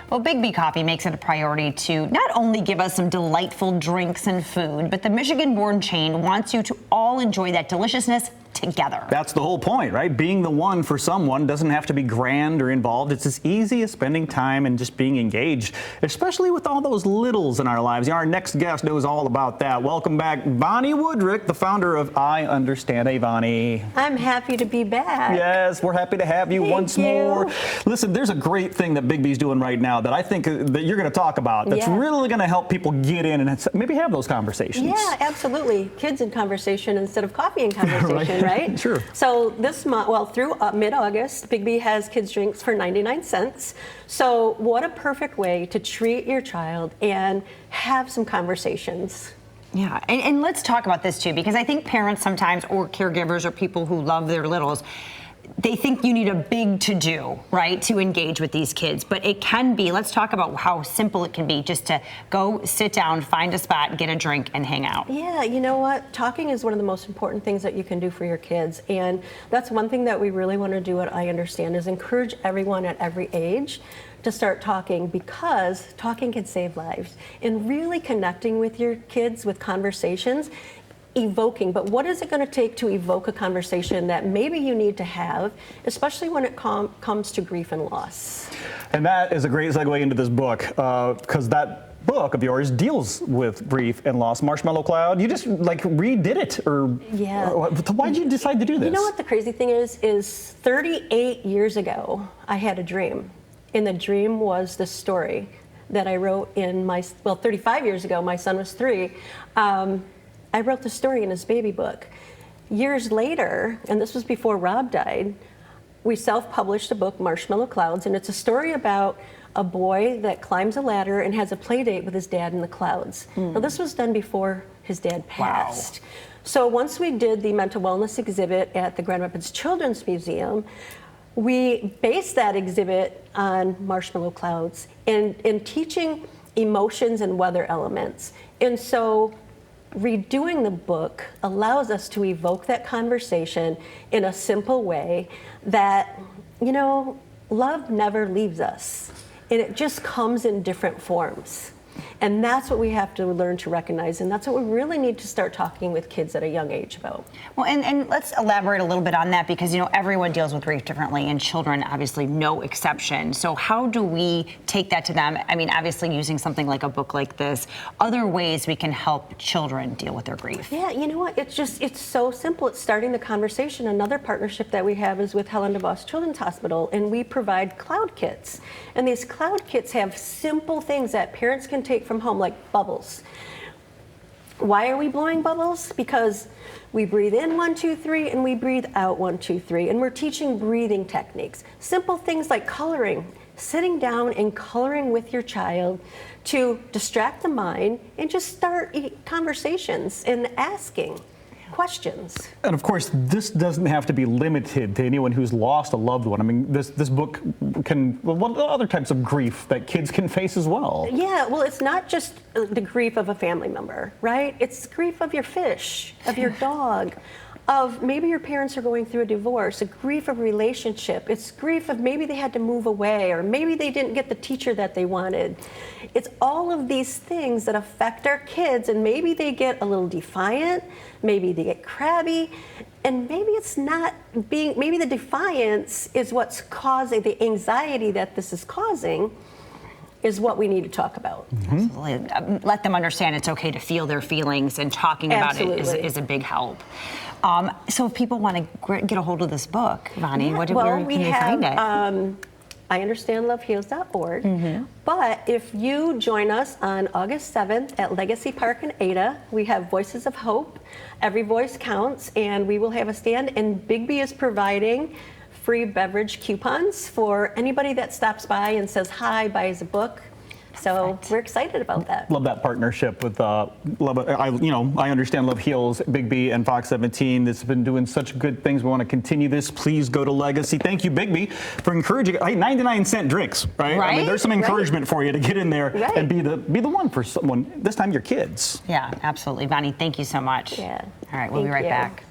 Well, Biggby Coffee makes it a priority to not only give us some delightful drinks and food, but the Michigan-born chain wants you to all enjoy that deliciousness together. That's the whole point, right? Being the one for someone doesn't have to be grand or involved. It's as easy as spending time and just being engaged, especially with all those littles in our lives. Our next guest knows all about that. Welcome back, Bonnie Woodrick, the founder of I Understand. Hey, Bonnie. I'm happy to be back. Yes, we're happy to have you once more. Listen, there's a great thing that Biggby's doing right now that I think that you're going to talk about that's really going to help people get in and maybe have those conversations. Yeah, absolutely. Kids in conversation instead of coffee in conversation, right? Sure. So this month, well, through mid-August, Biggby has kids drinks for 99 cents. So what a perfect way to treat your child and have some conversations. Yeah, and let's talk about this too, because I think parents sometimes, or caregivers, or people who love their littles, they think you need a big to-do, right, to engage with these kids. But it can be, let's talk about how simple it can be just to go sit down, find a spot, get a drink, and hang out. Yeah, you know what? Talking is one of the most important things that you can do for your kids. And that's one thing that we really want to do at I Understand is encourage everyone at every age to start talking, because talking can save lives. And really connecting with your kids with conversations, evoking, but what is it going to take to evoke a conversation that maybe you need to have, especially when it comes to grief and loss? And that is a great segue into this book, because that book of yours deals with grief and loss. Marshmallow Cloud, you just like redid it, or yeah. Why did you decide to do this? You know what the crazy thing is 38 years ago, I had a dream, and the dream was this story that I wrote in 35 years ago, my son was 3. I wrote the story in his baby book. Years later, and this was before Rob died, we self-published the book Marshmallow Clouds, and it's a story about a boy that climbs a ladder and has a play date with his dad in the clouds. Now this was done before his dad passed. Wow. So once we did the mental wellness exhibit at the Grand Rapids Children's Museum, we based that exhibit on marshmallow clouds and teaching emotions and weather elements. And so redoing the book allows us to evoke that conversation in a simple way that, you know, love never leaves us, and it just comes in different forms. And that's what we have to learn to recognize, and that's what we really need to start talking with kids at a young age about. Well, and let's elaborate a little bit on that, because, you know, everyone deals with grief differently, and children obviously no exception. So how do we take that to them? I mean, obviously using something like a book like this, other ways we can help children deal with their grief. Yeah, you know what? It's so simple. It's starting the conversation. Another partnership that we have is with Helen DeVos Children's Hospital, and we provide cloud kits. And these cloud kits have simple things that parents can take from home, like bubbles. Why are we blowing bubbles? Because we breathe in 1, 2, 3, and we breathe out 1, 2, 3, and we're teaching breathing techniques. Simple things like coloring, sitting down and coloring with your child to distract the mind and just start conversations and asking questions. And of course, this doesn't have to be limited to anyone who's lost a loved one. I mean, this book can, well, what other types of grief that kids can face as well? Yeah, well, it's not just the grief of a family member, right? It's grief of your fish, of your dog, of maybe your parents are going through a divorce, a grief of relationship. It's grief of maybe they had to move away, or maybe they didn't get the teacher that they wanted. It's all of these things that affect our kids, and maybe they get a little defiant, maybe they get crabby, and maybe it's not maybe the defiance is what's causing the anxiety that this is causing, is what we need to talk about. Absolutely. Let them understand it's okay to feel their feelings, and talking about it is a big help. So if people want to get a hold of this book, Bonnie, where can they find it? I understandloveheals.org. But if you join us on August 7th at Legacy Park in Ada, we have Voices of Hope. Every voice counts, and we will have a stand, and Biggby is providing free beverage coupons for anybody that stops by and says hi, buys a book. So we're excited about that. Love that partnership with I Understand Love Heals, Biggby and Fox 17. That's been doing such good things. We want to continue this. Please go to Legacy. Thank you, Biggby, for encouraging 99-cent drinks, right? I mean, there's some encouragement for you to get in there and be the one for someone, this time your kids. Yeah, absolutely. Bonnie, thank you so much. Yeah. All right, we'll be right back.